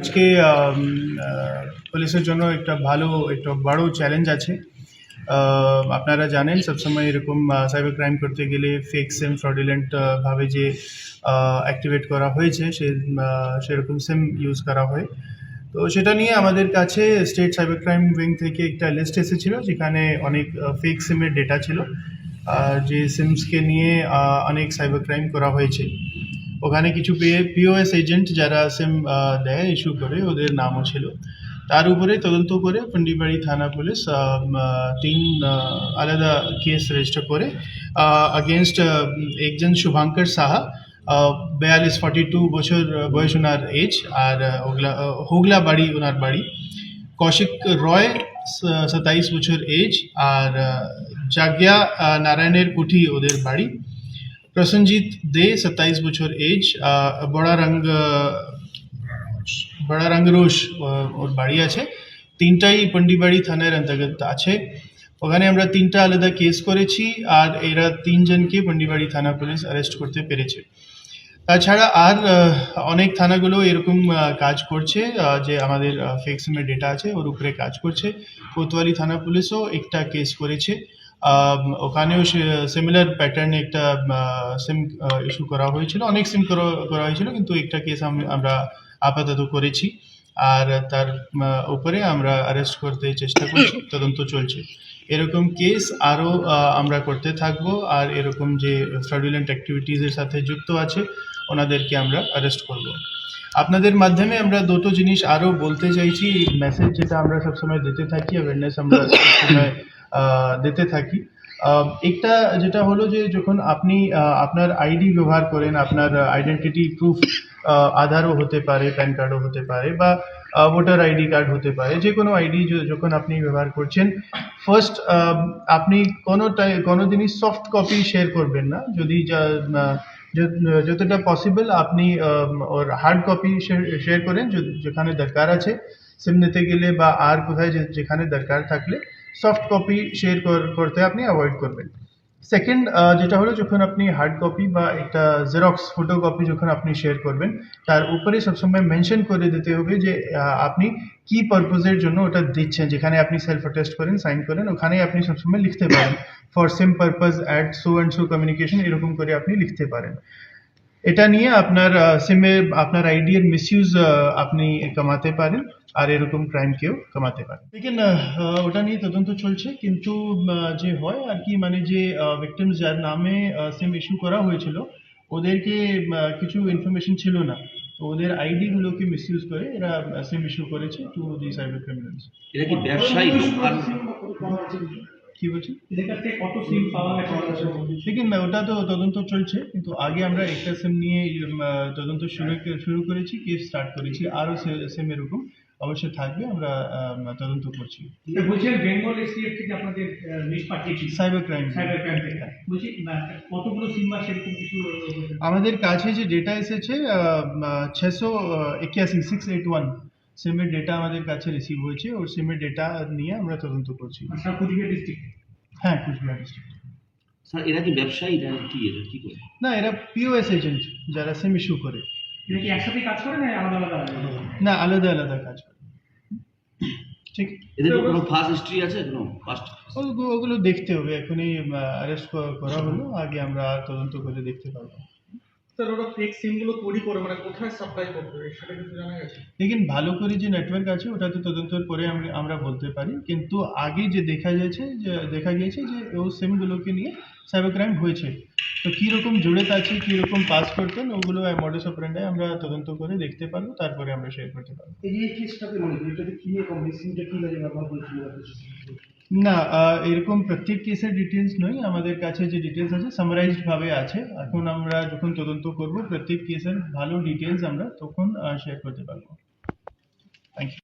আজকে পুলিশের জন্য একটা বড় চ্যালেঞ্জ আছে। আপনারা জানেন সবসময় এরকম সাইবার ক্রাইম করতে গেলে ফেক সিম ফ্রডুলেন্ট ভাবে যে অ্যাক্টিভেট করা হয়েছে সেরকম সিম ইউজ করা হয়। তো সেটা নিয়ে আমাদের কাছে স্টেট সাইবার ক্রাইম উইং থেকে একটা লিস্ট এসেছিল যেখানে অনেক ফেক সিমের ডেটা ছিল, যে সিমসকে নিয়ে অনেক সাইবার ক্রাইম করা হয়েছে। ওখানে কিছু পিওএস এজেন্ট যারা সিম দেয় ইস্যু করে ওদের নামও ছিল। তার উপরে তদন্ত করে পন্ডিবাড়ি থানা পুলিশ 3 আলাদা কেস রেজিস্টার করে अगेंस्ट একজন শুভঙ্কর সাহা 42-42 বছর বয়স ওনার এজ, আর হোগলা বাড়ি ওনার বাড়ি। কৌশিক রয় 27 বছর এজ, আর জাগ্যা নারায়ণের কুঠি ওদের বাড়ি। প্রসেনজিৎ দে 27 বছর এজ, বড়া রঙ্গরোশ ওর বাড়ি আছে। তিনটাই পন্ডিবাড়ি থানার অন্তর্গত আছে। ওখানে আমরা 3টা আলাদা কেস করেছি, আর এরা 3 জনকে পন্ডিবাড়ি থানা পুলিশ অ্যারেস্ট করতে পেরেছে। তাছাড়া আর অনেক থানাগুলো এরকম কাজ করছে, যে আমাদের ফেক সিমের ডেটা আছে ওর উপরে কাজ করছে। কোতোয়ালি থানা পুলিশও একটা কেস করেছে, ওখানেও সিমিলার প্যাটার্নে একটা সিম ইস্যু করা হয়েছিল। অনেক সিম করা হয়েছিল, কিন্তু একটা কেস আমরা আপাতত করেছি, আর তার উপরে আমরা অ্যারেস্ট করতে চেষ্টা করছি, তদন্ত চলছে। এরকম কেস আরও আমরা করতে থাকবো, আর এরকম যে ফ্রডুলেন্ট অ্যাক্টিভিটিসের সাথে যুক্ত আছে ওনাদেরকে আমরা অ্যারেস্ট করব। আপনাদের মাধ্যমে আমরা দুটো জিনিস আরও বলতে চাইছি। মেসেজ যেটা আমরা সবসময় দিতে থাকি, অ্যাওয়ারনেস আমরা সবসময় দিতে থাকি। একটা যেটা হলো যে যখন আপনি আপনার আইডি ব্যবহার করেন, আপনার আইডেন্টিটি প্রুফ আধারও হতে পারে, প্যান কার্ডও হতে পারে, বা ভোটার আইডি কার্ড হতে পারে, যে কোনো আইডি যখন আপনি ব্যবহার করছেন, ফার্স্ট আপনি কোনো দিনই সফট কপি শেয়ার করবেন না। যদি যতটা পসিবল আপনি ওর হার্ড কপি শেয়ার করেন, যেখানে দরকার আছে সিম নিতে গেলে, বা আর কোথায় যেখানে দরকার থাকলে সফট কপি শেয়ার করতে আপনি অ্যাভয়েড করবেন। সেকেন্ড যেটা হলো, যখন আপনি হার্ড কপি বা একটা জেরক্স ফটো কপি যখন আপনি শেয়ার করবেন, তার উপরে সবসময় মেনশন করে দিতে হবে যে আপনি কি পারপোজের জন্য ওটা দিচ্ছেন। যেখানে আপনি সেলফ অ্যাটেস্ট করেন, সাইন করেন, ওখানে আপনি সবসময় লিখতে পারেন for SIM purpose at so and so communication, এরকম করে আপনি লিখতে পারেন। এটা নিয়ে আপনার সিমে আপনার আইডি এর মিসইউজ আপনি কমাতে পারেন, আর এরকম ক্রাইম কেউ কমাতে পারে। লেকিন ওটা নিয়ে তদন্ত চলছে, কিন্তু যে হয় আর কি, মানে যে ভিকটিমস যার নামে সিম ইস্যু করা হয়েছিল ওদেরকে কিছু ইনফরমেশন ছিল না, তো ওদের আইডি গুলোকে মিসইউজ করে এরা সিম ইস্যু করেছে টু দি সাইবার ক্রিমিনালস। এটা কি ব্যবসায়ী কি বলছেন? দেখুন, ওটা তো তদন্ত চলছে, কিন্তু আগে আমরা একটা সিম নিয়ে তদন্ত শুরু করেছি, কেস স্টার্ট করেছি। আরও সিম এরকম অবশ্যই থাকবে, আমরা তদন্ত করছি। বেঙ্গল এসটিএফ থেকে আপনাদের লিস্ট পাঠিয়েছি সাইবার ক্রাইম থেকে। বলছি কতগুলো সিম বা সেরকম কিছু আমাদের কাছে যে ডেটা এসেছে 681 সিমের ডেটা আমাদের কাছে রিসিভ হয়েছে, ওর সিমের ডেটা নিয়ে আমরা তদন্ত করছি। কুচবিহার ডিস্ট্রিক্ট? হ্যাঁ, কুচবিহার ডিস্ট্রিক্ট। স্যার এরা কি ব্যবসায়ী কি করে? না, এরা পিওএস এজেন্ট যারা সিম ইস্যু করে। এরা কি একসাথে কাজ করে না আলাদা আলাদা? না, আলাদা আলাদা কাজ করে। ঠিক, এদের কোনো ফার্স্ট হিস্ট্রি আছে? কোনো ফার্স্ট ওগুলো দেখতে হবে, এখনই অ্যারেস্ট করা হলো, আগে আমরা তদন্ত করে দেখতে পারবো। স্যার ওরা ফেক সিমগুলো তৈরি করে মানে কোথায় সাপ্লাই করতে হবে সেটা কিছু জানা গেছে? দেখুন, ভালো করে যে নেটওয়ার্ক আছে ওটা তো তদন্তের পরে আমরা বলতে পারি, কিন্তু আগে যে দেখা গিয়েছে যে ও সিমগুলোকে নিয়ে সাইবার ক্রাইম হয়েছে, তো কীরকম জড়িত আছে, কীরকম পাস করতেন, ওগুলো মডাস অপারেন্ডি আমরা তদন্ত করে দেখতে পারবো, তারপরে আমরা শেয়ার করতে পারবো। এই কেসটাতে মনে করি এটাতে কি নিয়ে সিমটা কি লাগে ব্যবহার করেছিল? না, এরকম প্রত্যেক কেসের ডিটেলস নয়, আমাদের কাছে যে ডিটেলস আছে সামারাইজড ভাবে আছে। এখন আমরা যখন তদন্ত করব প্রত্যেক কেসের ভালো ডিটেলস আমরা তখন শেয়ার করতে পারবো। Thank you.